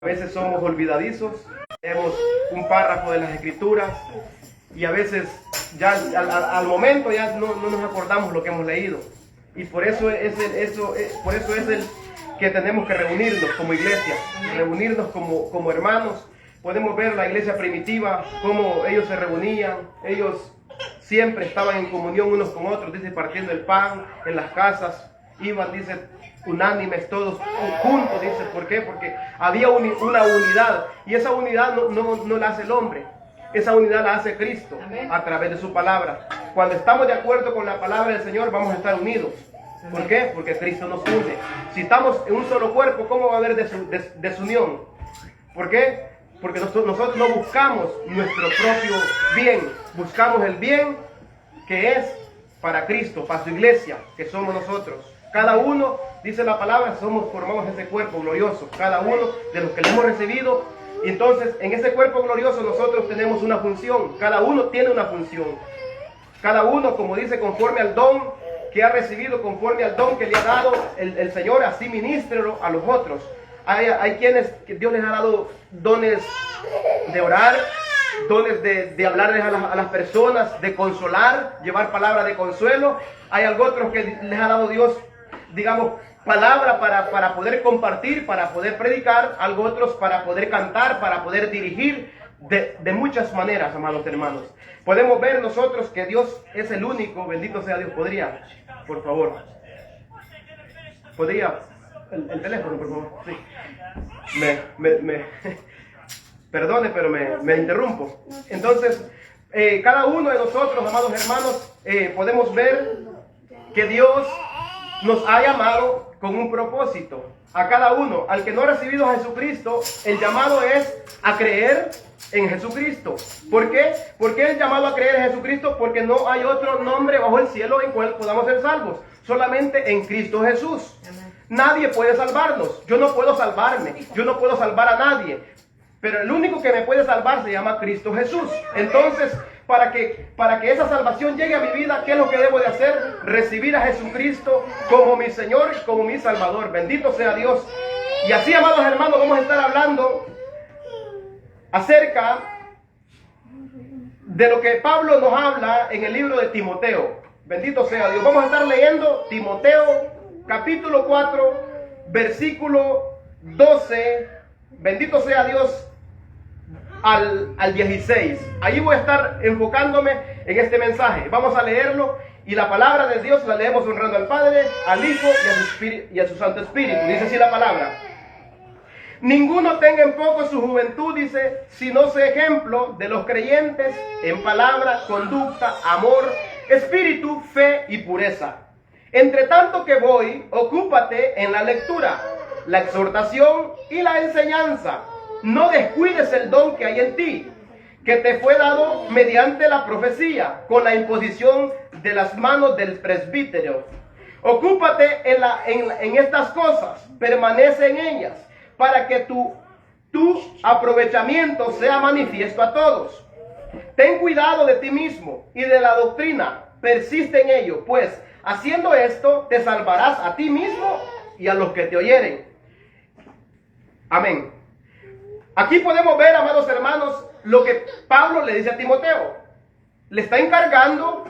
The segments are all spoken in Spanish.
A veces somos olvidadizos, leemos un párrafo de las escrituras y a veces ya al momento ya no nos acordamos lo que hemos leído. Y por eso es el que tenemos que reunirnos como iglesia, reunirnos como hermanos. Podemos ver la iglesia primitiva, cómo ellos se reunían, ellos siempre estaban en comunión unos con otros, dice, partiendo el pan en las casas, iban, dice, unánimes todos juntos, dice. ¿Por qué? Porque había una unidad, y esa unidad no la hace el hombre, esa unidad la hace Cristo a través de su palabra. Cuando estamos de acuerdo con la palabra del Señor, vamos a estar unidos. ¿Por qué? Porque Cristo nos une. Si estamos en un solo cuerpo, ¿cómo va a haber desunión? ¿Por qué? Porque nosotros no buscamos nuestro propio bien, buscamos el bien que es para Cristo, para su iglesia, que somos nosotros. Cada uno, dice la palabra, formamos ese cuerpo glorioso, cada uno de los que le hemos recibido. Y entonces, en ese cuerpo glorioso nosotros tenemos una función, cada uno tiene una función. Cada uno, como dice, conforme al don que ha recibido, conforme al don que le ha dado el Señor, así ministrelo a los otros. Hay quienes que Dios les ha dado dones de orar, dones de hablarles a las personas, de consolar, llevar palabra de consuelo. Hay otros que les ha dado Dios, digamos, palabra para poder compartir, para poder predicar, algo otros para poder cantar, para poder dirigir, de muchas maneras, amados hermanos. Podemos ver nosotros que Dios es el único, bendito sea Dios. ¿Podría, por favor? ¿Podría? El teléfono, por favor. Sí. Perdone, pero me interrumpo. Entonces, cada uno de nosotros, amados hermanos, podemos ver que Dios nos ha llamado con un propósito. A cada uno, al que no ha recibido a Jesucristo, el llamado es a creer en Jesucristo. ¿Por qué? ¿Por qué el llamado a creer en Jesucristo? Porque no hay otro nombre bajo el cielo en cual podamos ser salvos. Solamente en Cristo Jesús. Nadie puede salvarnos. Yo no puedo salvarme. Yo no puedo salvar a nadie. Pero el único que me puede salvar se llama Cristo Jesús. Entonces, para que esa salvación llegue a mi vida, ¿qué es lo que debo de hacer? Recibir a Jesucristo como mi Señor y como mi Salvador. Bendito sea Dios. Y así, amados hermanos, vamos a estar hablando acerca de lo que Pablo nos habla en el libro de Timoteo. Bendito sea Dios. Vamos a estar leyendo Timoteo capítulo 4, versículo 12. Bendito sea Dios. Al 16. Allí voy a estar enfocándome en este mensaje. Vamos a leerlo y la palabra de Dios la leemos honrando al Padre, al Hijo y a su Santo Espíritu. Dice así la palabra: ninguno tenga en poco su juventud, dice, sino sea ejemplo de los creyentes en palabra, conducta, amor, espíritu, fe y pureza. Entre tanto que voy, ocúpate en la lectura, la exhortación y la enseñanza. No descuides el don que hay en ti, que te fue dado mediante la profecía, con la imposición de las manos del presbítero. Ocúpate en estas cosas, permanece en ellas, para que tu aprovechamiento sea manifiesto a todos. Ten cuidado de ti mismo y de la doctrina, persiste en ello, pues haciendo esto te salvarás a ti mismo y a los que te oyeren. Amén. Aquí podemos ver, amados hermanos, lo que Pablo le dice a Timoteo. Le está encargando,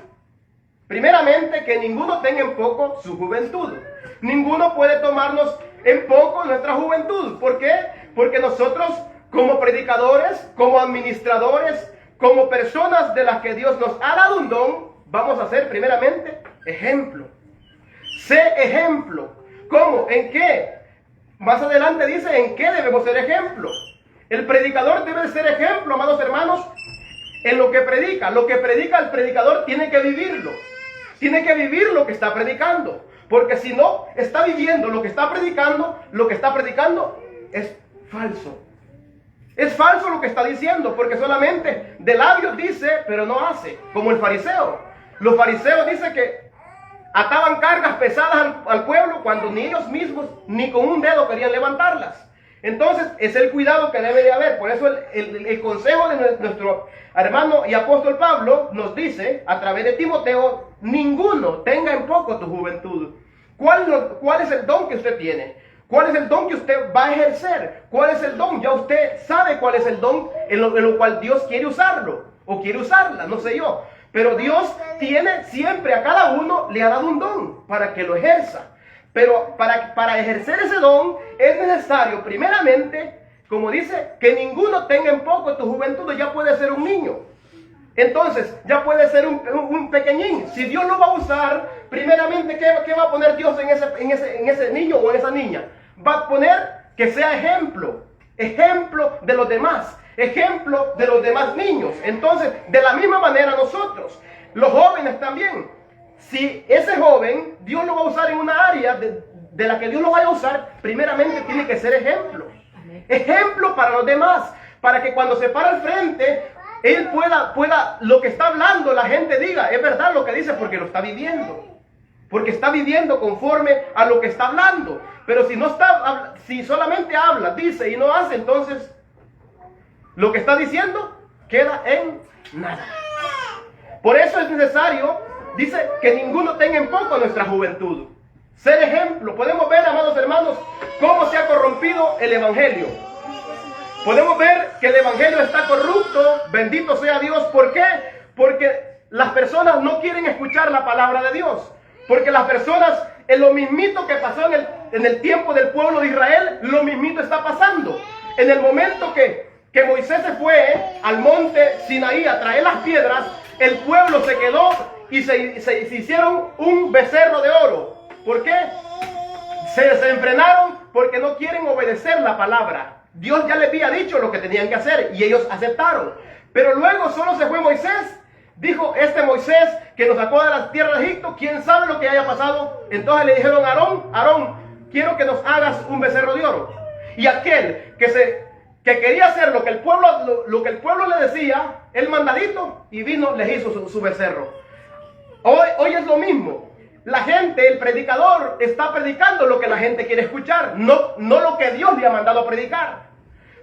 primeramente, que ninguno tenga en poco su juventud. Ninguno puede tomarnos en poco nuestra juventud. ¿Por qué? Porque nosotros, como predicadores, como administradores, como personas de las que Dios nos ha dado un don, vamos a ser primeramente ejemplo. Sé ejemplo. ¿Cómo? ¿En qué? Más adelante dice en qué debemos ser ejemplo. El predicador debe ser ejemplo, amados hermanos, en lo que predica. Lo que predica el predicador tiene que vivirlo. Tiene que vivir lo que está predicando. Porque si no está viviendo lo que está predicando es falso. Es falso lo que está diciendo, porque solamente de labios dice, pero no hace. Como el fariseo. Los fariseos dicen que ataban cargas pesadas al pueblo cuando ni ellos mismos ni con un dedo querían levantarlas. Entonces es el cuidado que debe de haber. Por eso el consejo de nuestro hermano y apóstol Pablo nos dice a través de Timoteo: ninguno tenga en poco tu juventud. ¿Cuál es el don que usted tiene? ¿Cuál es el don que usted va a ejercer? ¿Cuál es el don? Ya usted sabe cuál es el don en lo cual Dios quiere usarlo o quiere usarla, no sé yo. Pero Dios tiene siempre a cada uno le ha dado un don para que lo ejerza. Pero para ejercer ese don es necesario, primeramente, como dice, que ninguno tenga en poco tu juventud. Ya puede ser un niño. Entonces, ya puede ser un pequeñín. Si Dios lo va a usar, primeramente, ¿qué va a poner Dios en ese niño o en esa niña? Va a poner que sea ejemplo de los demás, ejemplo de los demás niños. Entonces, de la misma manera nosotros, los jóvenes también. Si ese joven, Dios lo va a usar en una área de la que Dios lo vaya a usar, primeramente tiene que ser ejemplo. Ejemplo para los demás, para que cuando se para al frente, él pueda, lo que está hablando, la gente diga, es verdad lo que dice porque lo está viviendo. Porque está viviendo conforme a lo que está hablando. Pero si solamente habla, dice y no hace, entonces lo que está diciendo queda en nada. Por eso es necesario, dice, que ninguno tenga en poco nuestra juventud. Ser ejemplo. Podemos ver, amados hermanos, cómo se ha corrompido el evangelio. Podemos ver que el evangelio está corrupto. Bendito sea Dios. ¿Por qué? Porque las personas no quieren escuchar la palabra de Dios. Porque las personas, en lo mismito que pasó en el tiempo del pueblo de Israel, lo mismito está pasando. En el momento que Moisés se fue al monte Sinaí a traer las piedras, el pueblo se quedó y se hicieron un becerro de oro. ¿Por qué? Se desenfrenaron porque no quieren obedecer la palabra. Dios ya les había dicho lo que tenían que hacer y ellos aceptaron. Pero luego solo se fue Moisés. Dijo, este Moisés que nos sacó de la tierra de Egipto, ¿quién sabe lo que haya pasado? Entonces le dijeron a Aarón, quiero que nos hagas un becerro de oro. Y aquel que quería hacer lo que el pueblo le decía, el mandadito, y vino, les hizo su becerro. Hoy es lo mismo. La gente, el predicador, está predicando lo que la gente quiere escuchar, no lo que Dios le ha mandado a predicar.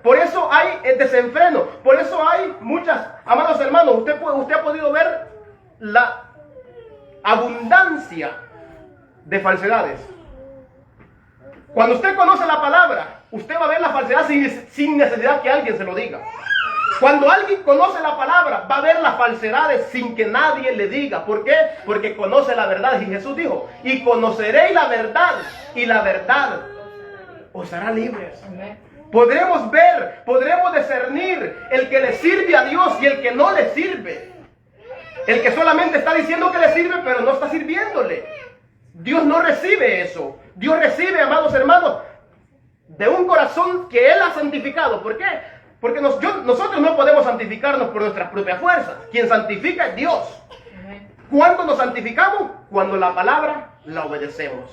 Por eso hay el desenfreno, por eso hay muchas, amados hermanos, usted ha podido ver la abundancia de falsedades. Cuando usted conoce la palabra, usted va a ver la falsedad sin necesidad que alguien se lo diga. Cuando alguien conoce la palabra, va a ver las falsedades sin que nadie le diga. ¿Por qué? Porque conoce la verdad. Y Jesús dijo, y conoceréis la verdad, y la verdad os hará libres. Podremos ver, podremos discernir el que le sirve a Dios y el que no le sirve. El que solamente está diciendo que le sirve, pero no está sirviéndole. Dios no recibe eso. Dios recibe, amados hermanos, de un corazón que Él ha santificado. ¿Por qué? Porque nosotros no podemos santificarnos por nuestras propias fuerzas. Quien santifica es Dios. ¿Cuándo nos santificamos? Cuando la palabra la obedecemos.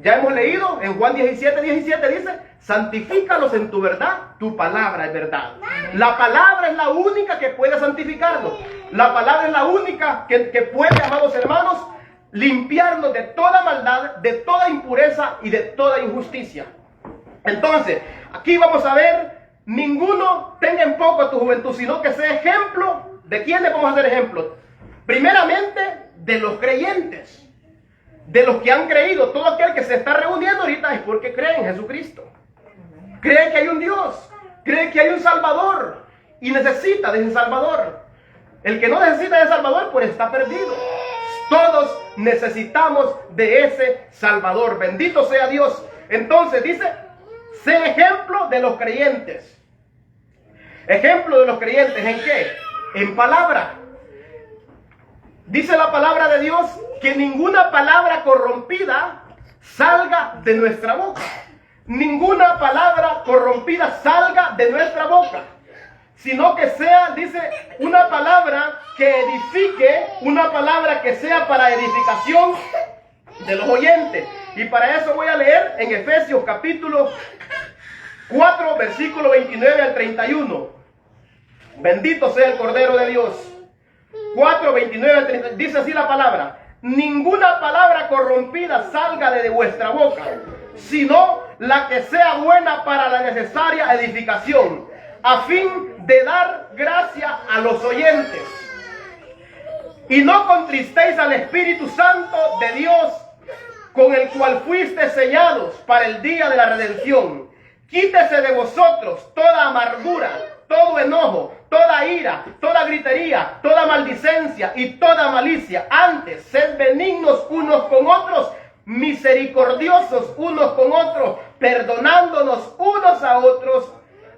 Ya hemos leído en Juan 17 dice, santifícalos en tu verdad, tu palabra es verdad. La palabra es la única que puede santificarnos. La palabra es la única que puede, amados hermanos, limpiarnos de toda maldad, de toda impureza y de toda injusticia. Entonces, aquí vamos a ver, ninguno tenga en poco tu juventud, sino que sea ejemplo. ¿De quiénes vamos a ser ejemplos? Primeramente, de los creyentes. De los que han creído. Todo aquel que se está reuniendo ahorita es porque cree en Jesucristo. Cree que hay un Dios. Cree que hay un Salvador. Y necesita de ese Salvador. El que no necesita de ese Salvador, pues está perdido. Todos necesitamos de ese Salvador. Bendito sea Dios. Entonces dice, sé ejemplo de los creyentes. Ejemplo de los creyentes, ¿en qué? En palabra. Dice la palabra de Dios que ninguna palabra corrompida salga de nuestra boca. Ninguna palabra corrompida salga de nuestra boca. Sino que sea, dice, una palabra que edifique, una palabra que sea para edificación de los oyentes. Y para eso voy a leer en Efesios capítulo 4, versículo 29 al 31. Bendito sea el Cordero de Dios. 4, 29 al 30, dice así la palabra: ninguna palabra corrompida salga de vuestra boca, sino la que sea buena para la necesaria edificación, a fin de dar gracia a los oyentes. Y no contristéis al Espíritu Santo de Dios, con el cual fuiste sellados para el día de la redención. Quítese de vosotros toda amargura, todo enojo, toda ira, toda gritería, toda maldicencia y toda malicia. Antes, sed benignos unos con otros, misericordiosos unos con otros, perdonándonos unos a otros,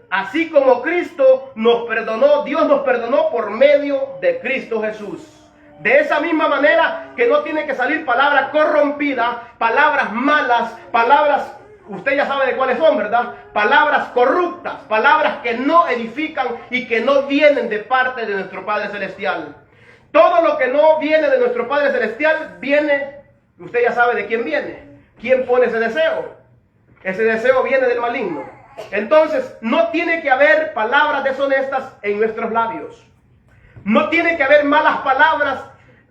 así como Cristo nos perdonó, Dios nos perdonó por medio de Cristo Jesús. De esa misma manera que no tiene que salir palabra corrompida, palabras malas, palabras, usted ya sabe de cuáles son, ¿verdad? Palabras corruptas, palabras que no edifican y que no vienen de parte de nuestro Padre Celestial. Todo lo que no viene de nuestro Padre Celestial viene, usted ya sabe de quién viene. ¿Quién pone ese deseo? Ese deseo viene del maligno. Entonces, no tiene que haber palabras deshonestas en nuestros labios. No tiene que haber malas palabras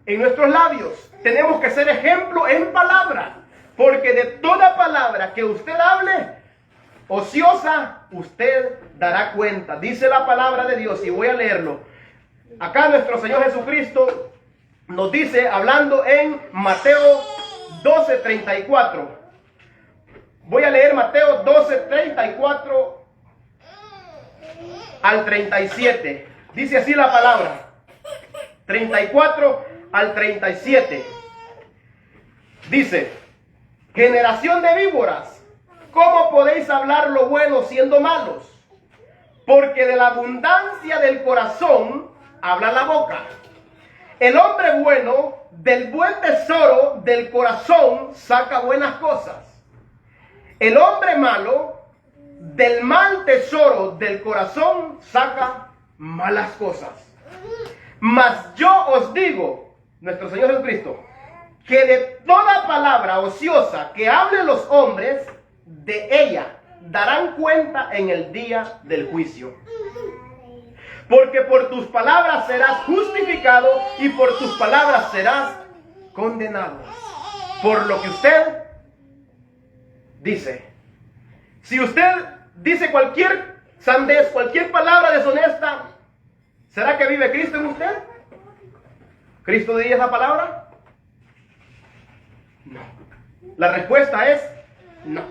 en nuestros labios. Tenemos que ser ejemplo en palabra. Porque de toda palabra que usted hable, ociosa, usted dará cuenta. Dice la palabra de Dios, y voy a leerlo. Acá nuestro Señor Jesucristo nos dice, hablando en Mateo 12:34. Voy a leer Mateo 12:34 al 37. Dice así la palabra. 34 al 37. Dice: generación de víboras, ¿cómo podéis hablar lo bueno siendo malos? Porque de la abundancia del corazón habla la boca. El hombre bueno del buen tesoro del corazón saca buenas cosas. El hombre malo del mal tesoro del corazón saca malas cosas. Mas yo os digo, nuestro Señor Jesucristo, que de toda palabra ociosa que hablen los hombres, de ella darán cuenta en el día del juicio. Porque por tus palabras serás justificado y por tus palabras serás condenado. Por lo que usted dice. Si usted dice cualquier sandez, cualquier palabra deshonesta, ¿será que vive Cristo en usted? ¿Cristo diría esa palabra? No. La respuesta es no.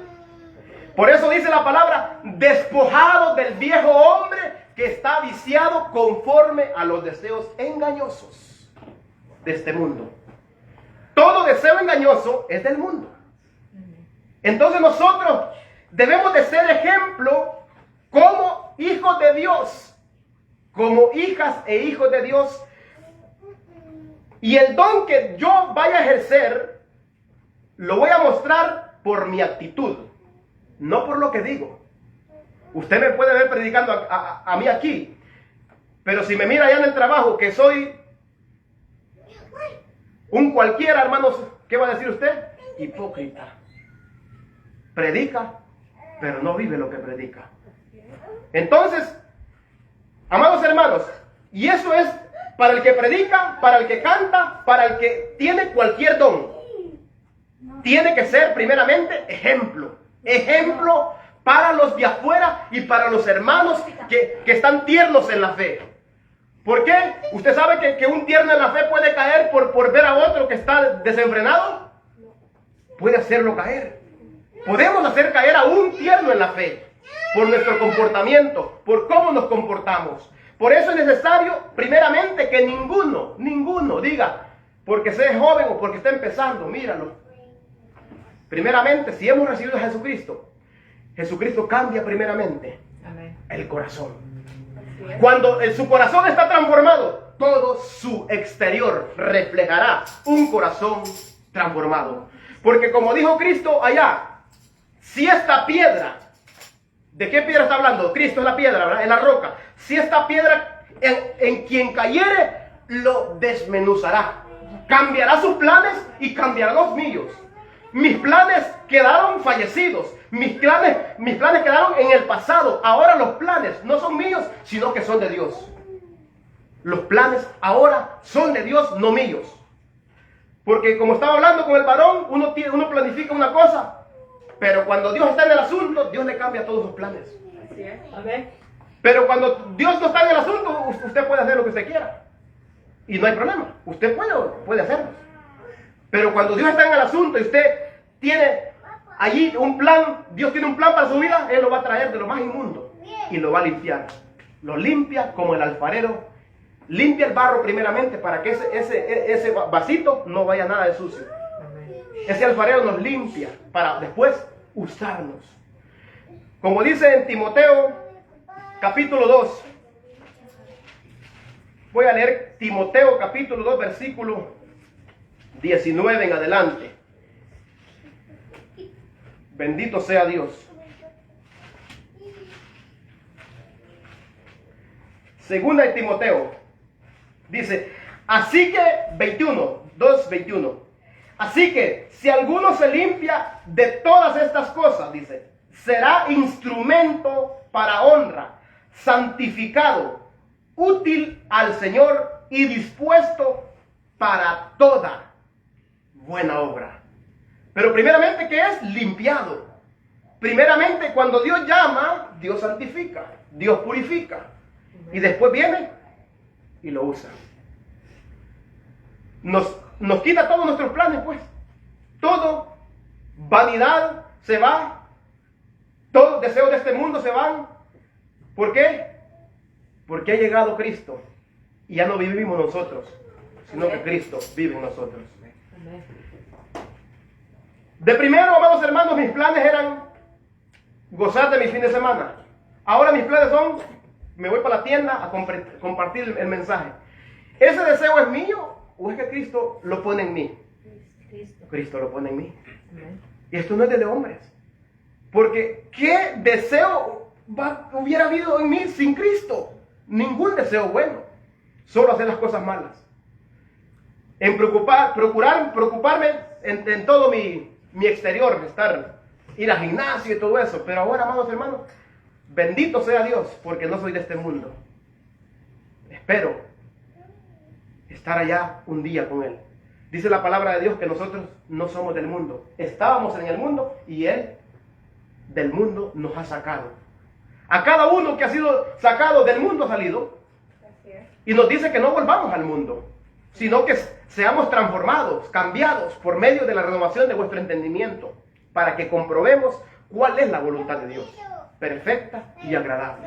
Por eso dice la palabra, despojado del viejo hombre que está viciado conforme a los deseos engañosos de este mundo. Todo deseo engañoso es del mundo. Entonces nosotros debemos de ser ejemplo como hijos de Dios, como hijas e hijos de Dios. Y el don que yo vaya a ejercer, lo voy a mostrar por mi actitud, no por lo que digo. Usted me puede ver predicando a mí aquí, pero si me mira allá en el trabajo que soy un cualquiera, hermanos, ¿qué va a decir usted? Hipócrita. Predica, pero no vive lo que predica. Entonces, amados hermanos, y eso es para el que predica, para el que canta, para el que tiene cualquier don. Tiene que ser primeramente ejemplo. Ejemplo para los de afuera y para los hermanos que están tiernos en la fe. ¿Por qué? ¿Usted sabe que un tierno en la fe puede caer por ver a otro que está desenfrenado? Puede hacerlo caer. Podemos hacer caer a un tierno en la fe por nuestro comportamiento, por cómo nos comportamos. Por eso es necesario, primeramente, que ninguno diga, porque sea joven o porque está empezando, míralo. Primeramente, si hemos recibido a Jesucristo, Jesucristo cambia primeramente el corazón. Cuando su corazón está transformado, todo su exterior reflejará un corazón transformado. Porque como dijo Cristo allá, si esta piedra, ¿de qué piedra está hablando? Cristo es la piedra, ¿verdad? Es la roca. Si esta piedra en quien cayere, lo desmenuzará. Cambiará sus planes y cambiará los míos. Mis planes quedaron fallecidos. Mis planes quedaron en el pasado. Ahora los planes no son míos, sino que son de Dios. Los planes ahora son de Dios, no míos. Porque como estaba hablando con el varón, uno planifica una cosa, pero cuando Dios está en el asunto, Dios le cambia todos sus planes. Así es. Amén. Pero cuando Dios no está en el asunto, usted puede hacer lo que usted quiera. Y no hay problema. Usted puede hacerlo. Pero cuando Dios está en el asunto y usted tiene allí un plan, Dios tiene un plan para su vida, Él lo va a traer de lo más inmundo y lo va a limpiar. Lo limpia como el alfarero limpia el barro primeramente para que ese vasito no vaya nada de sucio. Ese alfarero nos limpia para después usarnos. Como dice en Timoteo capítulo 2. Voy a leer Timoteo capítulo 2 versículo 19 en adelante. Bendito sea Dios. Segunda de Timoteo. Dice, así que 2:21. Así que si alguno se limpia de todas estas cosas, dice, será instrumento para honra, santificado, útil al Señor y dispuesto para toda buena obra. Pero primeramente, ¿qué es? Limpiado. Primeramente, cuando Dios llama, Dios santifica, Dios purifica. Y después viene y lo usa. Nos quita todos nuestros planes, pues. Todo, vanidad se va. Todos deseos de este mundo se van. ¿Por qué? Porque ha llegado Cristo. Y ya no vivimos nosotros, sino que Cristo vive en nosotros. De primero, amados hermanos, mis planes eran gozar de mi fin de semana. Ahora mis planes son, me voy para la tienda a compartir el mensaje. ¿Ese deseo es mío o es que Cristo lo pone en mí? Cristo lo pone en mí. Y esto no es de hombres. Porque ¿qué deseo hubiera habido en mí sin Cristo? Ningún deseo bueno. Solo hacer las cosas malas. En preocuparme en todo mi exterior, ir al gimnasio y todo eso. Pero ahora, amados hermanos, bendito sea Dios, porque no soy de este mundo. Espero estar allá un día con Él. Dice la palabra de Dios que nosotros no somos del mundo. Estábamos en el mundo y Él del mundo nos ha sacado. A cada uno que ha sido sacado del mundo ha salido. Y nos dice que no volvamos al mundo, sino que seamos transformados, cambiados por medio de la renovación de vuestro entendimiento, para que comprobemos cuál es la voluntad de Dios, perfecta y agradable.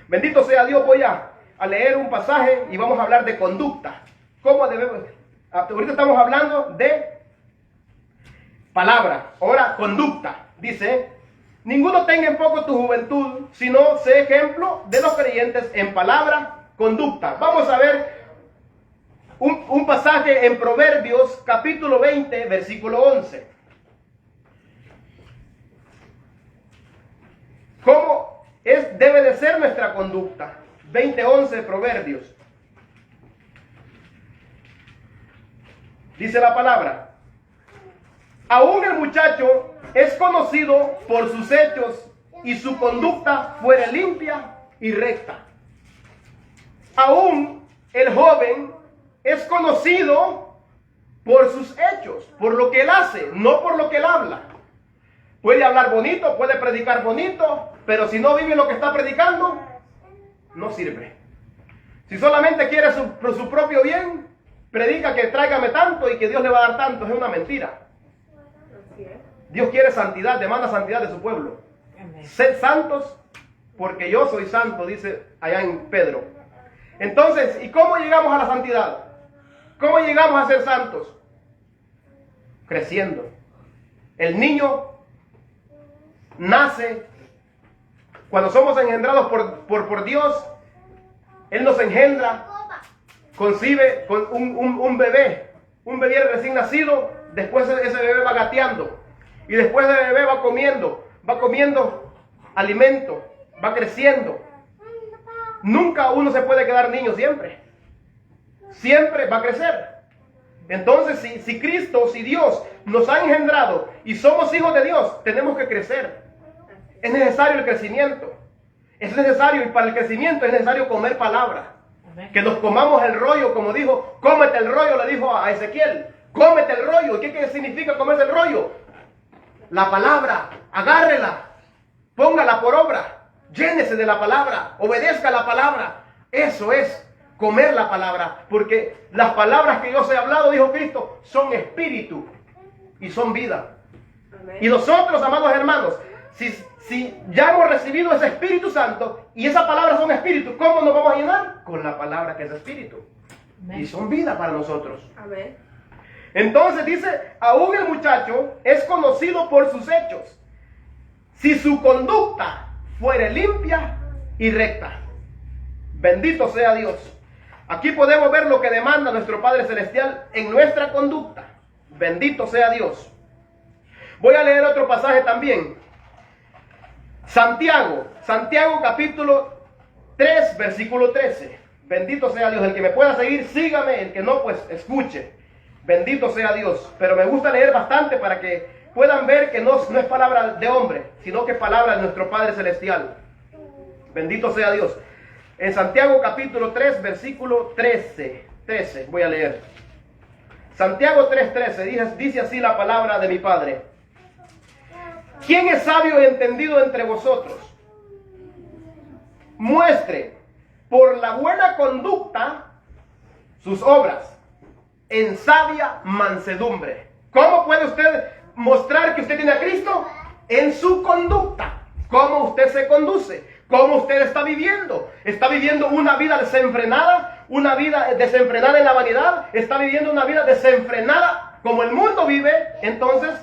Bendito sea Dios. Voy a leer un pasaje y vamos a hablar de conducta. ¿Cómo debemos? Ahorita estamos hablando de palabra, ahora conducta. Dice, ninguno tenga en poco tu juventud, sino sé ejemplo de los creyentes en palabra, conducta. Vamos a ver un pasaje en Proverbios capítulo 20, versículo 11. ¿Cómo debe de ser nuestra conducta? 20:11 Proverbios. Dice la palabra, aún el muchacho es conocido por sus hechos y su conducta fuera limpia y recta. Aún el joven es conocido por sus hechos, por lo que él hace, no por lo que él habla. Puede hablar bonito, puede predicar bonito, pero si no vive lo que está predicando, no sirve. Si solamente quiere su propio bien, predica que tráigame tanto y que Dios le va a dar tanto, es una mentira. Dios quiere santidad, demanda santidad de su pueblo. Sed santos porque yo soy santo, dice allá en Pedro. Entonces, ¿y cómo llegamos a la santidad? ¿Cómo llegamos a ser santos? Creciendo. El niño nace, cuando somos engendrados por Dios, Él nos engendra, concibe con un bebé recién nacido, después ese bebé va gateando, y después ese bebé va comiendo alimento, va creciendo. Nunca uno se puede quedar niño siempre va a crecer. Entonces, si Cristo, si Dios nos ha engendrado y somos hijos de Dios, tenemos que crecer. Es necesario el crecimiento. Es necesario, y para el crecimiento es necesario comer palabra. Que nos comamos el rollo, como dijo, cómete el rollo, le dijo a Ezequiel. Cómete el rollo. ¿Y qué significa comerse el rollo? La palabra, agárrela, póngala por obra, llénese de la palabra, obedezca la palabra. Eso es comer la palabra, porque las palabras que yo os he hablado, dijo Cristo, son espíritu y son vida. Y nosotros, amados hermanos, si ya hemos recibido ese Espíritu Santo y esas palabras son espíritu, ¿cómo nos vamos a llenar? Con la palabra que es espíritu. Y son vida para nosotros. Amén. Entonces dice, aún el muchacho es conocido por sus hechos, si su conducta fuere limpia y recta. Bendito sea Dios. Aquí podemos ver lo que demanda nuestro Padre Celestial en nuestra conducta. Bendito sea Dios. Voy a leer otro pasaje también. Santiago capítulo 3, versículo 13. Bendito sea Dios. El que me pueda seguir, sígame. El que no, pues escuche. Bendito sea Dios. Pero me gusta leer bastante para que puedan ver que no es palabra de hombre, sino que es palabra de nuestro Padre Celestial. Bendito sea Dios. En Santiago capítulo 3, versículo 13. Voy a leer. Santiago 3:13 dice así la palabra de mi Padre. ¿Quién es sabio y entendido entre vosotros? Muestre por la buena conducta sus obras en sabia mansedumbre. ¿Cómo puede usted mostrar que usted tiene a Cristo? En su conducta. ¿Cómo usted se conduce? ¿Cómo usted está viviendo? ¿Está viviendo una vida desenfrenada? ¿Una vida desenfrenada en la vanidad? ¿Está viviendo una vida desenfrenada como el mundo vive? Entonces,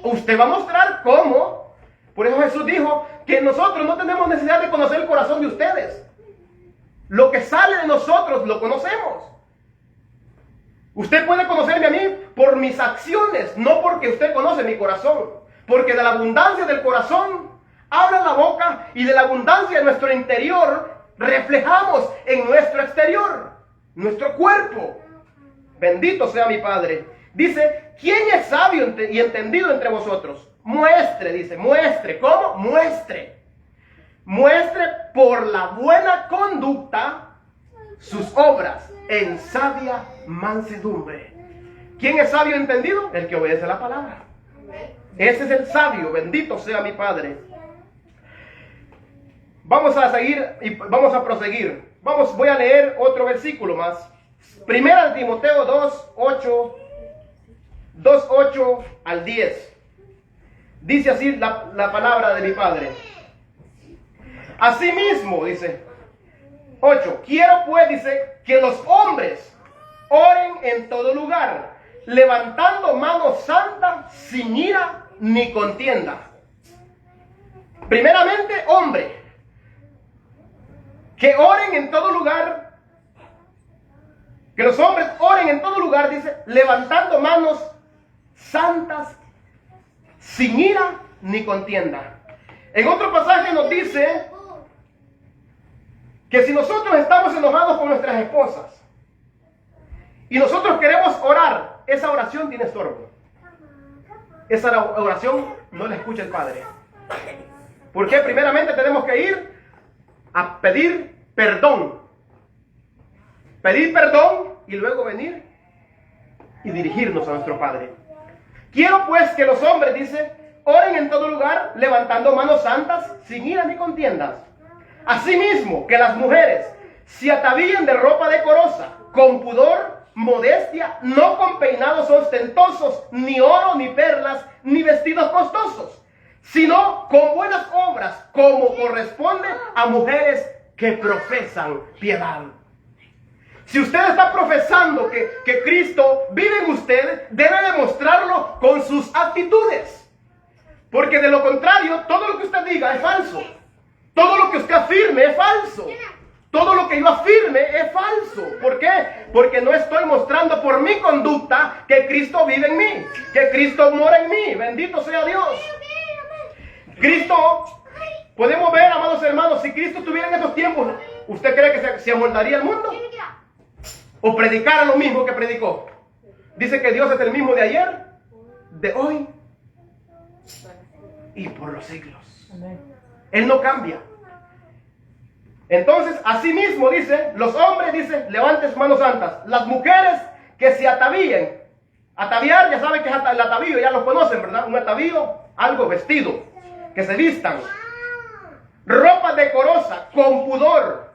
usted va a mostrar cómo. Por eso Jesús dijo que nosotros no tenemos necesidad de conocer el corazón de ustedes. Lo que sale de nosotros lo conocemos. Usted puede conocerme a mí por mis acciones, no porque usted conoce mi corazón. Porque de la abundancia del corazón habla la boca, y de la abundancia de nuestro interior reflejamos en nuestro exterior, nuestro cuerpo. Bendito sea mi Padre. Dice, ¿quién es sabio y entendido entre vosotros? Muestre, dice, muestre. ¿Cómo? Muestre. Muestre por la buena conducta sus obras en sabia mansedumbre. ¿Quién es sabio y entendido? El que obedece la palabra. Ese es el sabio. Bendito sea mi Padre. Vamos a seguir y vamos a proseguir. Voy a leer otro versículo más. Primera de Timoteo 2:8 al 10. Dice así la palabra de mi Padre. Asimismo, dice 8. Quiero pues, dice, que los hombres oren en todo lugar, levantando mano santa, sin ira ni contienda. Primeramente, hombre. Que oren en todo lugar, que los hombres oren en todo lugar, dice, levantando manos santas, sin ira ni contienda. En otro pasaje nos dice que si nosotros estamos enojados con nuestras esposas y nosotros queremos orar, esa oración tiene estorbo. Esa oración no la escucha el Padre. Porque primeramente tenemos que ir a pedir perdón. Pedir perdón y luego venir y dirigirnos a nuestro Padre. Quiero pues que los hombres, dice, oren en todo lugar, levantando manos santas, sin ira ni contiendas. Asimismo, que las mujeres se atavíen de ropa decorosa, con pudor, modestia, no con peinados ostentosos, ni oro, ni perlas, ni vestidos costosos, sino con buenas obras, como corresponde a mujeres que profesan piedad. Si usted está profesando que Cristo vive en usted, debe demostrarlo con sus actitudes. Porque de lo contrario, todo lo que usted diga es falso. Todo lo que usted afirme es falso. Todo lo que yo afirme es falso. ¿Por qué? Porque no estoy mostrando por mi conducta que Cristo vive en mí, que Cristo mora en mí. Bendito sea Dios. Cristo, podemos ver, amados hermanos, si Cristo estuviera en estos tiempos, ¿usted cree que se amoldaría al mundo? ¿O predicara lo mismo que predicó? Dice que Dios es el mismo de ayer, de hoy y por los siglos. Él no cambia. Entonces, así mismo dice, los hombres, dice, levanten manos santas. Las mujeres que se atavíen. Ataviar, ya saben que es el atavío, ya lo conocen, ¿verdad? Un atavío, algo vestido, que se vistan. Ropa decorosa, con pudor,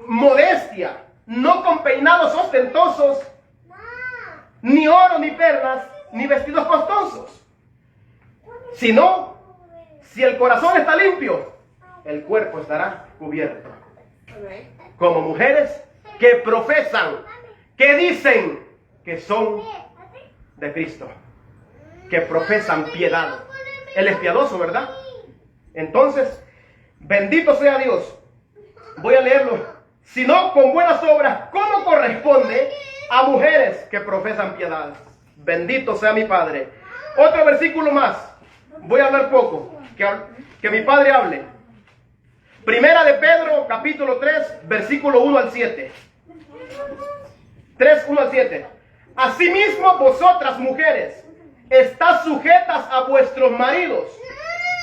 modestia, no con peinados ostentosos, ni oro, ni perlas, ni vestidos costosos. Si no, si el corazón está limpio, el cuerpo estará cubierto. Como mujeres que profesan, que dicen que son de Cristo, que profesan piedad. Él es piadoso, ¿verdad? Entonces, bendito sea Dios. Voy a leerlo. Sino con buenas obras, como corresponde a mujeres que profesan piedad. Bendito sea mi Padre. Otro versículo más. Voy a hablar poco. Que mi Padre hable. Primera de Pedro, capítulo 3, versículo 1 al 7. 3, 1 al 7. Asimismo, vosotras mujeres, estás sujetas a vuestros maridos,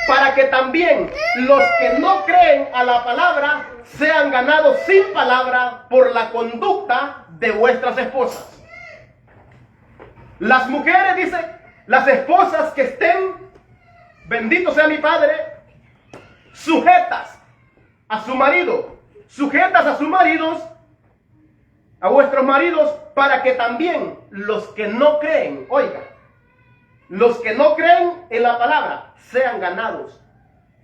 para que también los que no creen a la palabra sean ganados sin palabra por la conducta de vuestras esposas. Las mujeres, dice, las esposas que estén, bendito sea mi Padre, sujetas a su marido, sujetas a sus maridos, a vuestros maridos, para que también los que no creen, oiga, los que no creen en la palabra sean ganados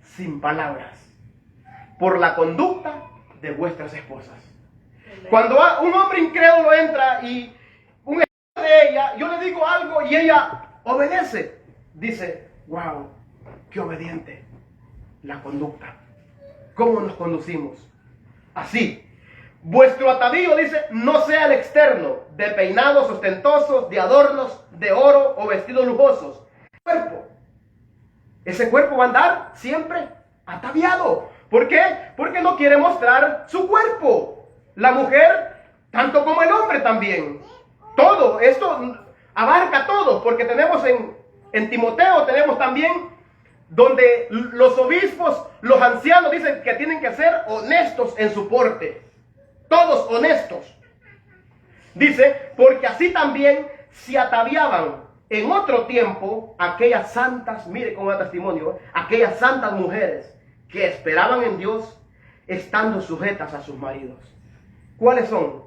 sin palabras por la conducta de vuestras esposas. Cuando un hombre incrédulo entra y un esposo de ella, yo le digo algo y ella obedece, dice, wow, qué obediente la conducta. ¿Cómo nos conducimos? Así. Vuestro atavío, dice, no sea el externo, de peinados ostentosos, de adornos, de oro o vestidos lujosos. Cuerpo. Ese cuerpo va a andar siempre ataviado. ¿Por qué? Porque no quiere mostrar su cuerpo. La mujer, tanto como el hombre también. Todo, esto abarca todo, porque tenemos en Timoteo, tenemos también donde los obispos, los ancianos dicen que tienen que ser honestos en su porte. Todos honestos. Dice, porque así también se ataviaban en otro tiempo aquellas santas, mire cómo da testimonio, aquellas santas mujeres que esperaban en Dios estando sujetas a sus maridos. ¿Cuáles son?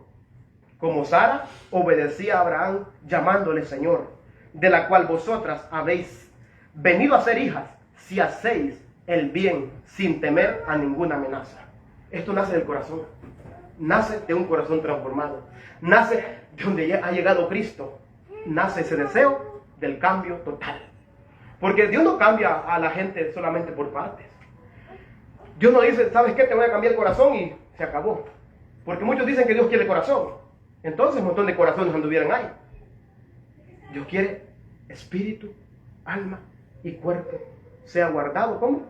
Como Sara obedecía a Abraham llamándole Señor, de la cual vosotras habéis venido a ser hijas si hacéis el bien sin temer a ninguna amenaza. Esto nace del corazón. Nace de un corazón transformado. Nace de donde ya ha llegado Cristo. Nace ese deseo del cambio total. Porque Dios no cambia a la gente solamente por partes. Dios no dice, ¿sabes qué? Te voy a cambiar el corazón y se acabó. Porque muchos dicen que Dios quiere corazón. Entonces un montón de corazones anduvieran ahí. Dios quiere espíritu, alma y cuerpo sea guardado como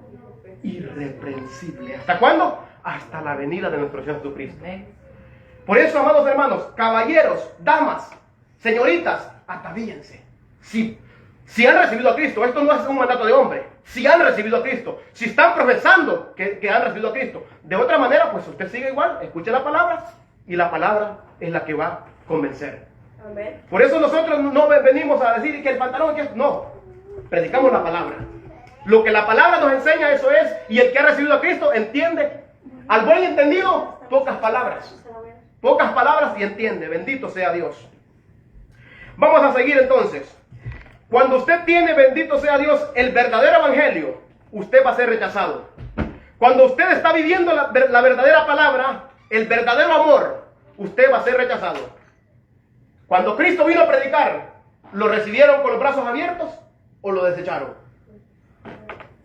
irreprensible. ¿Hasta cuándo? Hasta la venida de nuestro Señor Jesucristo. Por eso, amados hermanos, caballeros, damas, señoritas, atavíense. Si han recibido a Cristo, esto no es un mandato de hombre. Si han recibido a Cristo, si están profesando que han recibido a Cristo, de otra manera, pues usted sigue igual, escuche la palabra y la palabra es la que va a convencer. Amén. Por eso nosotros no venimos a decir que el pantalón es que no, predicamos la palabra. Lo que la palabra nos enseña, eso es, y el que ha recibido a Cristo entiende. Al buen entendido, pocas palabras y entiende. Bendito sea Dios. Vamos a seguir entonces. Cuando usted tiene, bendito sea Dios, el verdadero evangelio, usted va a ser rechazado. Cuando usted está viviendo la verdadera palabra, el verdadero amor, usted va a ser rechazado. Cuando Cristo vino a predicar, ¿lo recibieron con los brazos abiertos o lo desecharon?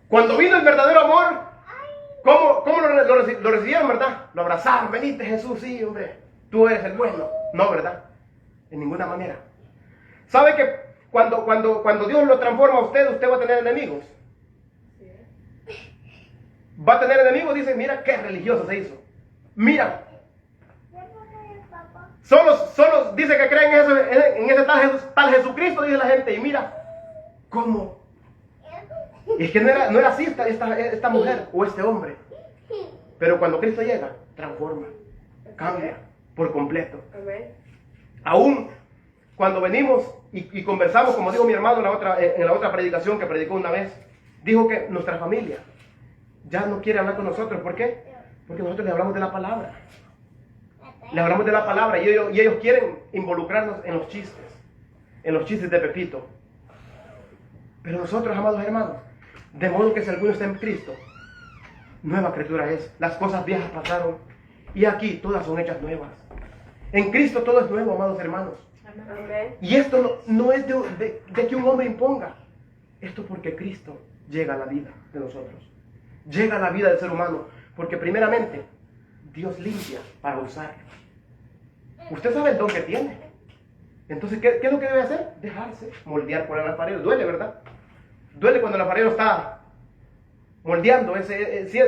Cuando vino el verdadero amor, ¿cómo lo recibieron, verdad? Lo abrazaron, veniste Jesús, sí, hombre, tú eres el bueno. No, ¿verdad? En ninguna manera. ¿Sabe que cuando Dios lo transforma a usted va a tener enemigos? Va a tener enemigos, dice, mira qué religioso se hizo. Mira. Solo dice que creen en ese tal Jesucristo, dice la gente, y mira, ¿cómo? Y es que no era así esta mujer o este hombre. Pero cuando Cristo llega, transforma, cambia por completo. Aún cuando venimos y conversamos, como dijo mi hermano en la otra predicación que predicó una vez, dijo que nuestra familia ya no quiere hablar con nosotros. ¿Por qué? Porque nosotros le hablamos de la palabra. Le hablamos de la palabra y ellos quieren involucrarnos en los chistes de Pepito. Pero nosotros, amados hermanos, De modo que si alguno está en Cristo, nueva criatura es. Las cosas viejas pasaron y aquí todas son hechas nuevas. En Cristo todo es nuevo, amados hermanos. Amén. Y esto no es de que un hombre imponga. Esto porque Cristo llega a la vida de nosotros. Llega a la vida del ser humano. Porque primeramente, Dios limpia para usar. Usted sabe el don que tiene. Entonces, ¿qué es lo que debe hacer? Dejarse moldear por el alfarero. Duele, ¿verdad? Duele cuando el alfarero está moldeando. Si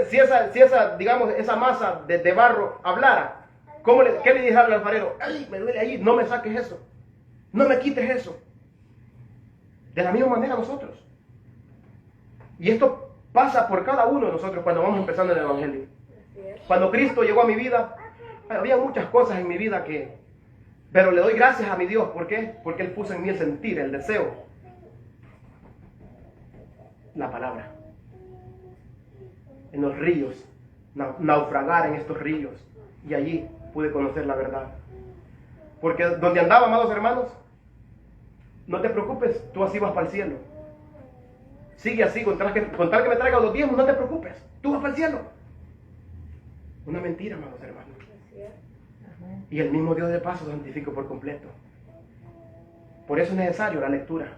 esa, digamos, esa masa de barro hablara. ¿Qué le diría al alfarero? ¡Ay, me duele ahí! No me saques eso. No me quites eso. De la misma manera nosotros. Y esto pasa por cada uno de nosotros cuando vamos empezando el Evangelio. Cuando Cristo llegó a mi vida, había muchas cosas en mi vida pero le doy gracias a mi Dios. ¿Por qué? Porque Él puso en mí el sentir, el deseo. La palabra. En los ríos. Naufragar en estos ríos. Y allí pude conocer la verdad. Porque donde andaba, amados hermanos, no te preocupes, tú así vas para el cielo. Sigue así, con tal que me traiga los diezmos, no te preocupes, tú vas para el cielo. Una mentira, amados hermanos. Y el mismo Dios de paso santifica por completo. Por eso es necesario la lectura.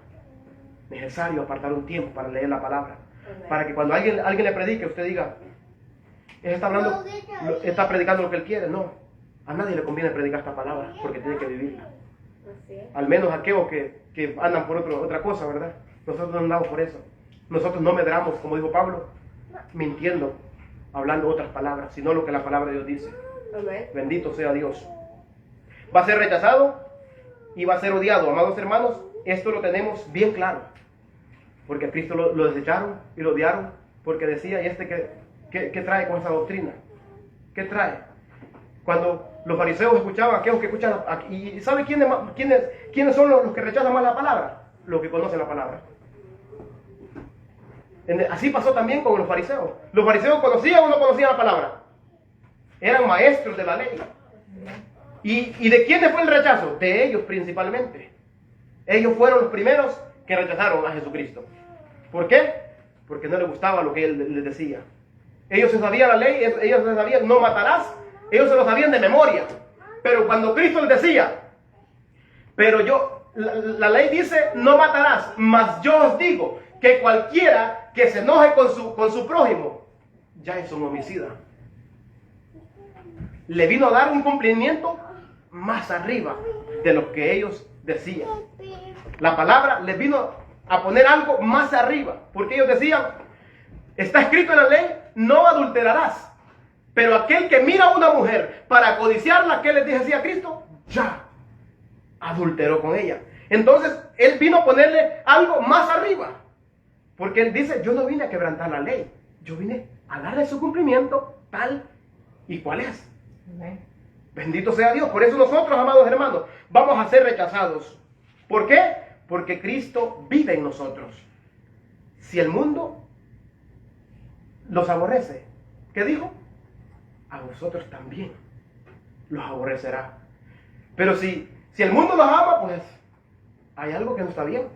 Necesario apartar un tiempo para leer la palabra. Para que cuando alguien le predique, usted diga, él está predicando lo que él quiere. No, a nadie le conviene predicar esta palabra, porque tiene que vivirla. Al menos aquellos que andan por otra cosa, ¿verdad? Nosotros no andamos por eso. Nosotros no medramos, como dijo Pablo, mintiendo, hablando otras palabras, sino lo que la palabra de Dios dice. Amén. Bendito sea Dios. Va a ser rechazado y va a ser odiado, amados hermanos. Esto lo tenemos bien claro. Porque a Cristo lo desecharon y lo odiaron porque decía, ¿y qué trae con esa doctrina? ¿Qué trae? Cuando los fariseos escuchaban, aquellos que escuchan, ¿y sabe quiénes son los que rechazan más la palabra? Los que conocen la palabra. Así pasó también con los fariseos. Los fariseos conocían o no conocían la palabra. Eran maestros de la ley. ¿Y de quiénes fue el rechazo? De ellos principalmente. Ellos fueron los primeros que rechazaron a Jesucristo. ¿Por qué? Porque no les gustaba lo que Él les decía. Ellos se sabían la ley, ellos se sabían no matarás, ellos se lo sabían de memoria. Pero cuando Cristo les decía, la ley dice no matarás, mas yo os digo que cualquiera que se enoje con su prójimo, ya es un homicida. Le vino a dar un cumplimiento más arriba de lo que ellos decían. La palabra les vino a poner algo más arriba, porque ellos decían, está escrito en la ley, no adulterarás. Pero aquel que mira a una mujer para codiciarla, ¿qué les decía Cristo? Ya adulteró con ella. Entonces, Él vino a ponerle algo más arriba. Porque Él dice, yo no vine a quebrantar la ley. Yo vine a darle su cumplimiento tal y cual es. Amén. Bendito sea Dios. Por eso nosotros, amados hermanos, vamos a ser rechazados. ¿Por qué? Porque Cristo vive en nosotros. Si el mundo los aborrece, ¿qué dijo? A vosotros también los aborrecerá. Pero si el mundo los ama, pues hay algo que no está bien.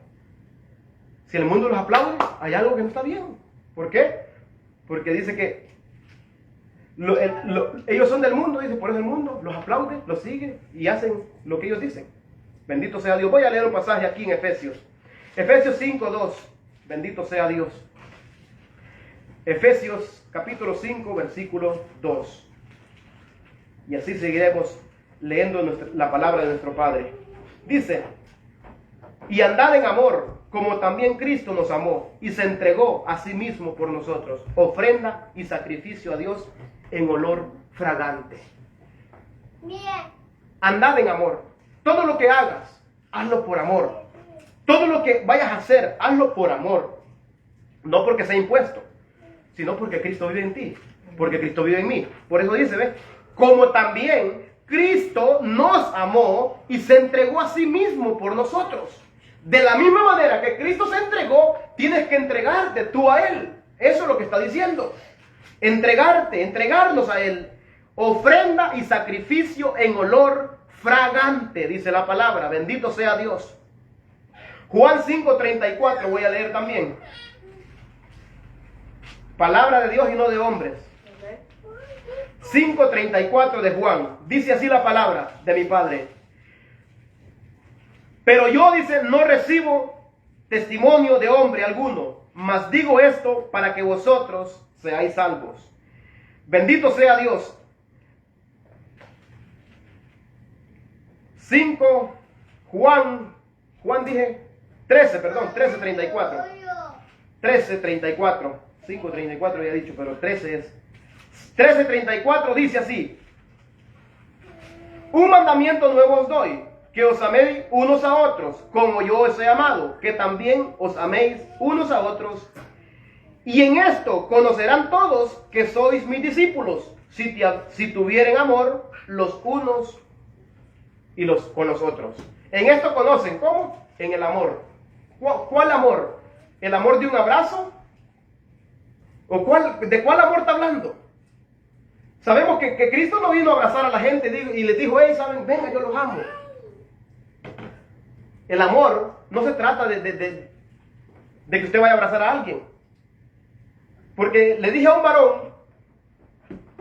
Si el mundo los aplaude, hay algo que no está bien. ¿Por qué? Porque dice que ellos son del mundo, dice, por eso el mundo los aplaude, los sigue y hacen lo que ellos dicen. Bendito sea Dios. Voy a leer un pasaje aquí en Efesios. Efesios 5:2. Bendito sea Dios. Efesios capítulo 5, versículo 2. Y así seguiremos leyendo la palabra de nuestro Padre. Dice, y andad en amor, como también Cristo nos amó y se entregó a sí mismo por nosotros, ofrenda y sacrificio a Dios en olor fragante. Andad en amor. Todo lo que hagas, hazlo por amor. Todo lo que vayas a hacer, hazlo por amor. No porque sea impuesto, sino porque Cristo vive en ti, porque Cristo vive en mí. Por eso dice, ¿ves? Como también Cristo nos amó y se entregó a sí mismo por nosotros. De la misma manera que Cristo se entregó, tienes que entregarte tú a Él. Eso es lo que está diciendo. Entregarnos a Él. Ofrenda y sacrificio en olor fragante, dice la palabra. Bendito sea Dios. Juan 5:34 voy a leer también. Palabra de Dios y no de hombres. 5:34 de Juan. Dice así la palabra de mi Padre. Pero yo, dice, no recibo testimonio de hombre alguno, mas digo esto para que vosotros seáis salvos. Bendito sea Dios. 5 Juan dije 13:34. 13:34. 5:34 había dicho, pero 13 es. 13:34 dice así: un mandamiento nuevo os doy, que os améis unos a otros, como yo os he amado, que también os améis unos a otros. Y en esto conocerán todos que sois mis discípulos, si tuvieren amor los unos y con los otros. En esto conocen, ¿cómo? En el amor. ¿Cuál amor? ¿El amor de un abrazo? ¿O de cuál amor está hablando? Sabemos que Cristo no vino a abrazar a la gente y les dijo, hey, saben, venga, yo los amo. El amor no se trata de que usted vaya a abrazar a alguien. Porque le dije a un varón,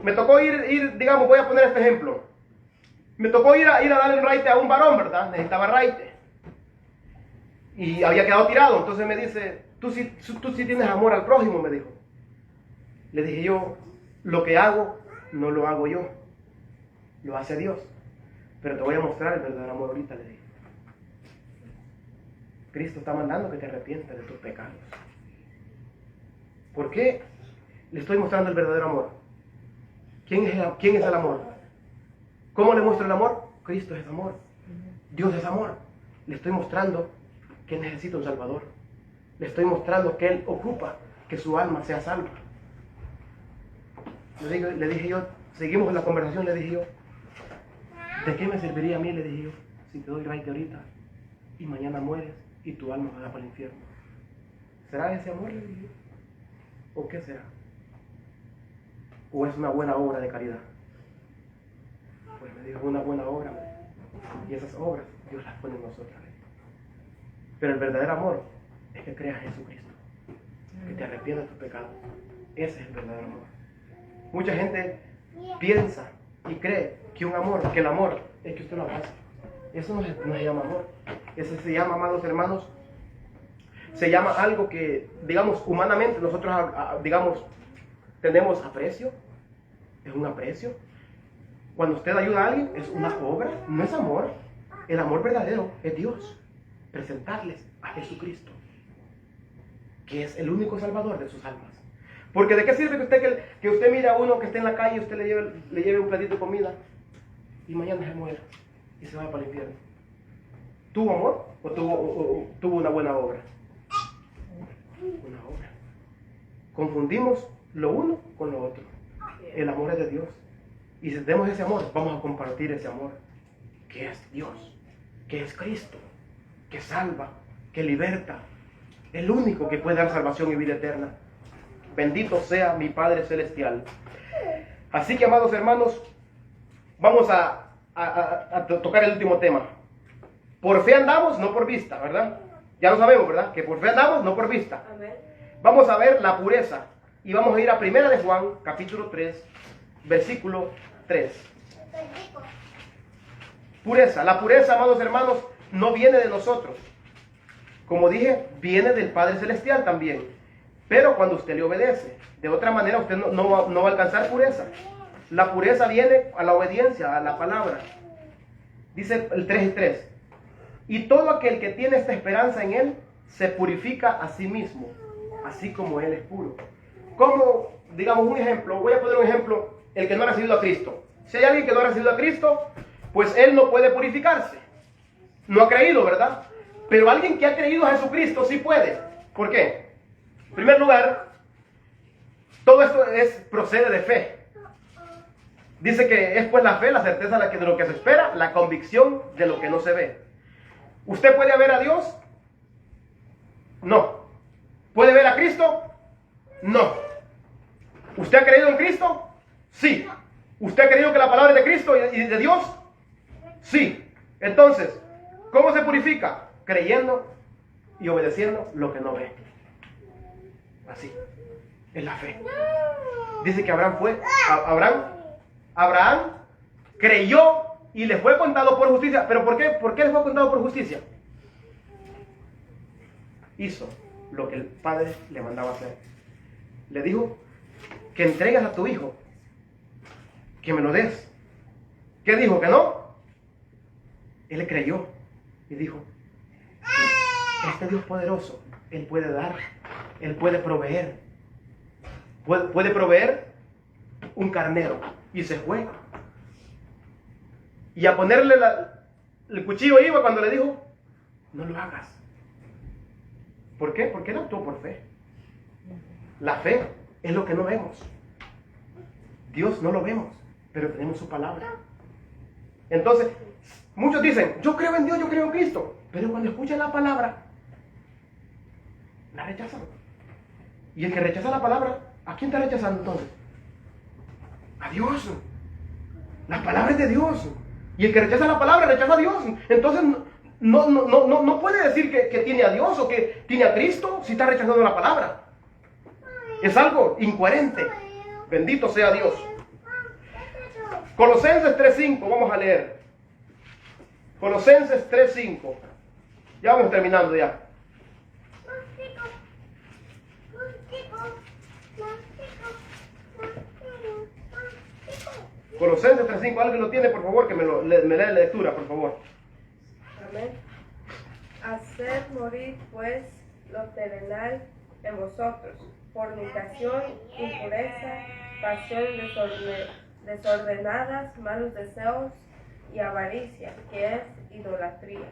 me tocó ir, digamos, voy a poner este ejemplo. Me tocó ir a darle un raite a un varón, ¿verdad? Necesitaba raite. Y había quedado tirado. Entonces me dice, tú sí tienes amor al prójimo, me dijo. Le dije yo, lo que hago, no lo hago yo. Lo hace Dios. Pero te voy a mostrar el verdadero amor ahorita, le dije. Cristo está mandando que te arrepientas de tus pecados. ¿Por qué le estoy mostrando el verdadero amor? ¿Quién es el amor? ¿Cómo le muestro el amor? Cristo es amor. Dios es amor. Le estoy mostrando que necesita un Salvador. Le estoy mostrando que Él ocupa que su alma sea salva. Le dije yo, seguimos en la conversación, le dije yo, ¿de qué me serviría a mí, le dije yo, si te doy raite ahorita y mañana mueres y tu alma va para el infierno? ¿Será ese amor, le dije yo? ¿O qué será? ¿O es una buena obra de caridad? Pues me dijo, una buena obra, y esas obras Dios las pone en nosotros. Pero el verdadero amor es que creas en Jesucristo, que te arrepientas de tus pecados. Ese es el verdadero amor. Mucha gente piensa y cree que el amor es que usted lo abrace. Eso no se llama amor. Eso se llama, amados hermanos, se llama algo que, digamos, humanamente nosotros, digamos, tenemos aprecio. Es un aprecio. Cuando usted ayuda a alguien, es una obra, no es amor. El amor verdadero es Dios. Presentarles a Jesucristo, que es el único salvador de sus almas. Porque ¿de qué sirve que usted mire a uno que esté en la calle y usted le lleve un platito de comida y mañana se muera y se vaya para el infierno? ¿Tuvo amor o tuvo una buena obra? Una obra. Confundimos lo uno con lo otro. El amor es de Dios. Y si tenemos ese amor, vamos a compartir ese amor, que es Dios, que es Cristo, que salva, que liberta. El único que puede dar salvación y vida eterna. Bendito sea mi Padre Celestial. Así que, amados hermanos, vamos a tocar el último tema. Por fe andamos, no por vista, ¿verdad? Ya lo sabemos, ¿verdad? Que por fe andamos, no por vista. Amén. Vamos a ver la pureza. Y vamos a ir a 1 de Juan, capítulo 3, versículo 3. Pureza. La pureza, amados hermanos, no viene de nosotros. Como dije, viene del Padre Celestial también. Pero cuando usted le obedece, de otra manera usted no va a alcanzar pureza. La pureza viene a la obediencia, a la palabra. Dice el 3:3. Y todo aquel que tiene esta esperanza en Él, se purifica a sí mismo, así como Él es puro. Como, digamos, un ejemplo, voy a poner un ejemplo, el que no ha recibido a Cristo. Si hay alguien que no ha recibido a Cristo, pues él no puede purificarse. No ha creído, ¿verdad? Pero alguien que ha creído a Jesucristo sí puede. ¿Por qué? En primer lugar, todo esto procede de fe. Dice que es pues la fe, la certeza de lo que se espera, la convicción de lo que no se ve. ¿Usted puede ver a Dios? No. ¿Puede ver a Cristo? No. ¿Usted ha creído en Cristo? Sí. ¿Usted ha creído que la palabra es de Cristo y de Dios? Sí. Entonces, ¿cómo se purifica? Creyendo y obedeciendo lo que no ve. Así. Es la fe. Dice que Abraham creyó y le fue contado por justicia. ¿Pero por qué? ¿Por qué le fue contado por justicia? Hizo lo que el padre le mandaba hacer. Le dijo que entregues a tu hijo, que me lo des. ¿Qué dijo? ¿Que no? Él le creyó y dijo, este Dios poderoso, Él puede dar, Él puede proveer. Puede proveer un carnero. Y se fue. Y a ponerle el cuchillo iba cuando le dijo, no lo hagas. ¿Por qué? Porque él actuó por fe. La fe es lo que no vemos. Dios no lo vemos, pero tenemos su palabra. Entonces, muchos dicen, yo creo en Dios, yo creo en Cristo. Pero cuando escuchan la palabra, la rechazan. Y el que rechaza la palabra, ¿a quién está rechazando entonces? A Dios. La palabra es de Dios. Y el que rechaza la palabra, rechaza a Dios. Entonces, no puede decir que tiene a Dios o que tiene a Cristo si está rechazando la palabra. Es algo incoherente. Bendito sea Dios. Colosenses 3:5, vamos a leer. Colosenses 3:5. Ya vamos terminando ya. Colosenses 3:5, alguien lo tiene, por favor, que me lea la lectura, por favor. Amén. Hacer morir, pues, lo terrenal en vosotros: fornicación, impureza, pasión desordenadas, malos deseos y avaricia, que es idolatría.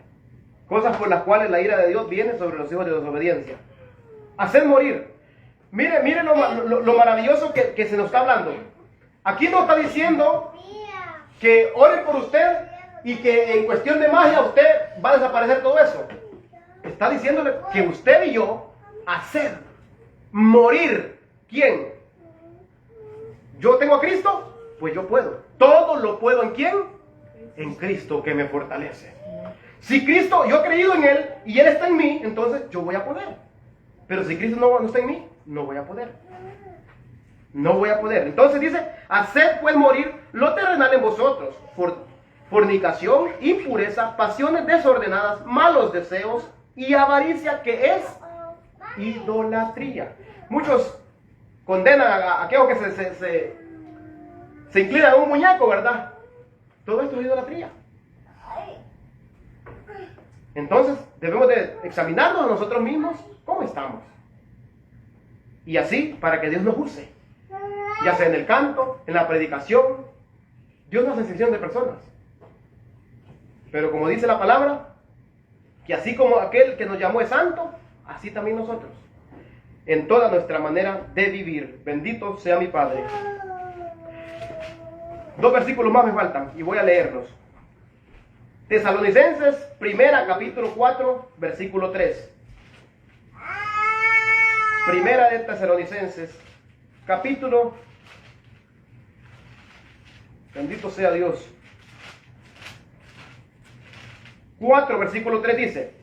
Cosas por las cuales la ira de Dios viene sobre los hijos de desobediencia. Hacer morir. Mire lo maravilloso que se nos está hablando. Aquí no está diciendo que oren por usted y que en cuestión de magia usted va a desaparecer todo eso. Está diciéndole que usted y yo hacer morir. ¿Quién? ¿Yo tengo a Cristo? Pues yo puedo. Todo lo puedo ¿en quién? En Cristo que me fortalece. Si Cristo, yo he creído en Él y Él está en mí, entonces yo voy a poder. Pero si Cristo no está en mí, no voy a poder. No voy a poder. Entonces dice, haced pues morir lo terrenal en vosotros: fornicación, impureza, pasiones desordenadas, malos deseos y avaricia, que es idolatría. Muchos condenan a aquellos que se inclinan a un muñeco, ¿verdad? Todo esto es idolatría. Entonces debemos de examinarnos a nosotros mismos cómo estamos. Y así, para que Dios nos use. Ya sea en el canto, en la predicación. Dios no hace excepción de personas. Pero como dice la palabra, que así como aquel que nos llamó es santo, así también nosotros. En toda nuestra manera de vivir. Bendito sea mi Padre. 2 versículos más me faltan y voy a leerlos. Tesalonicenses, primera, capítulo 4, versículo 3. Primera de Tesalonicenses, capítulo, bendito sea Dios, 4, versículo 3 dice: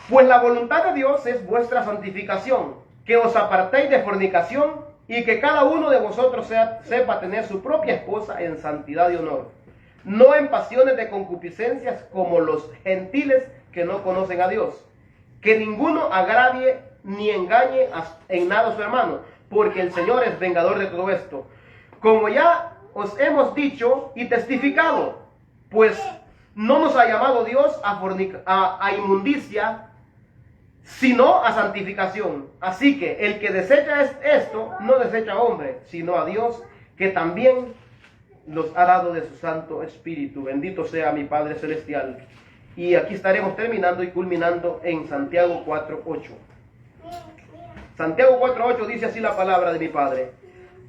pues la voluntad de Dios es vuestra santificación, que os apartéis de fornicación, y que cada uno de vosotros sepa tener su propia esposa en santidad y honor, no en pasiones de concupiscencias como los gentiles que no conocen a Dios. Que ninguno agravie ni engañe en nada a su hermano, porque el Señor es vengador de todo esto. Como ya os hemos dicho y testificado, pues no nos ha llamado Dios a inmundicia, sino a santificación. Así que el que desecha esto, no desecha a hombre, sino a Dios, que también los ha dado de su Santo Espíritu. Bendito sea mi Padre Celestial. Y aquí estaremos terminando y culminando en Santiago 4:8. Santiago 4:8 dice así la palabra de mi Padre: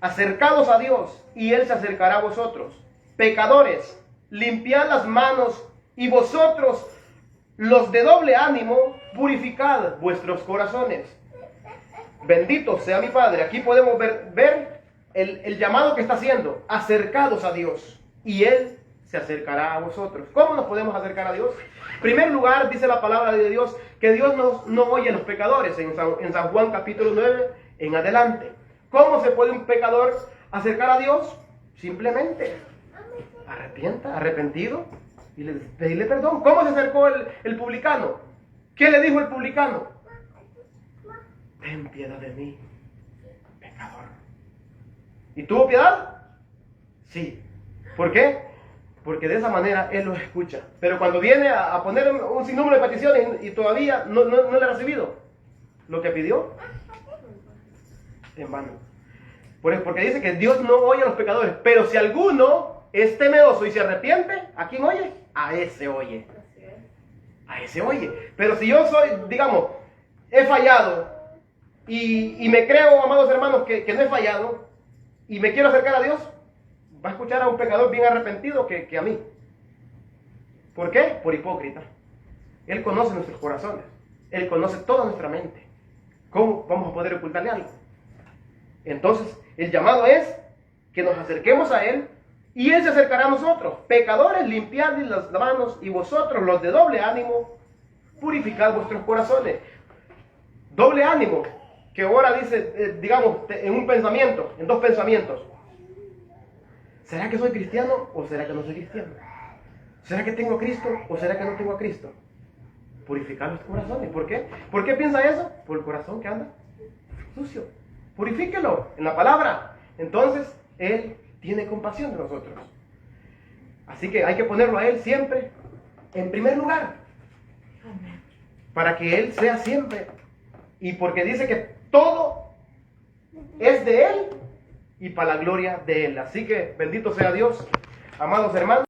acercados a Dios, y Él se acercará a vosotros. Pecadores, limpiad las manos, y vosotros, los de doble ánimo, purificad vuestros corazones. Bendito sea mi Padre. Aquí podemos ver el llamado que está haciendo: acercados a Dios, y Él se acercará a vosotros. ¿Cómo nos podemos acercar a Dios? En primer lugar, dice la palabra de Dios que Dios no oye a los pecadores, en San Juan capítulo 9 en adelante. ¿Cómo se puede un pecador acercar a Dios? Simplemente arrepentido y pedirle perdón. ¿Cómo se acercó el publicano? ¿Qué le dijo el publicano? Ten piedad de mí, pecador. ¿Y tuvo piedad? Sí. ¿Por qué? Porque de esa manera Él los escucha. Pero cuando viene a poner un sinnúmero de peticiones y todavía no le ha recibido lo que pidió, en vano. Porque dice que Dios no oye a los pecadores. Pero si alguno es temeroso y se arrepiente, ¿a quién oye? A ese oye. A ese oye. Pero si yo soy, digamos, he fallado y me creo, amados hermanos, que no he fallado y me quiero acercar a Dios, va a escuchar a un pecador bien arrepentido que a mí. ¿Por qué? Por hipócrita. Él conoce nuestros corazones. Él conoce toda nuestra mente. ¿Cómo vamos a poder ocultarle algo? Entonces, el llamado es que nos acerquemos a Él y Él se acercará a nosotros. Pecadores, limpiad las manos, y vosotros, los de doble ánimo, purificad vuestros corazones. Doble ánimo, que ahora dice, digamos, en un pensamiento, en dos pensamientos. ¿Será que soy cristiano o será que no soy cristiano? ¿Será que tengo a Cristo o será que no tengo a Cristo? Purificar los corazones. ¿Por qué? ¿Por qué piensa eso? Por el corazón que anda sucio. Purifíquelo en la palabra. Entonces, Él tiene compasión de nosotros. Así que hay que ponerlo a Él siempre en primer lugar. Para que Él sea siempre. Y porque dice que todo es de Él y para la gloria de Él. Así que bendito sea Dios, amados hermanos.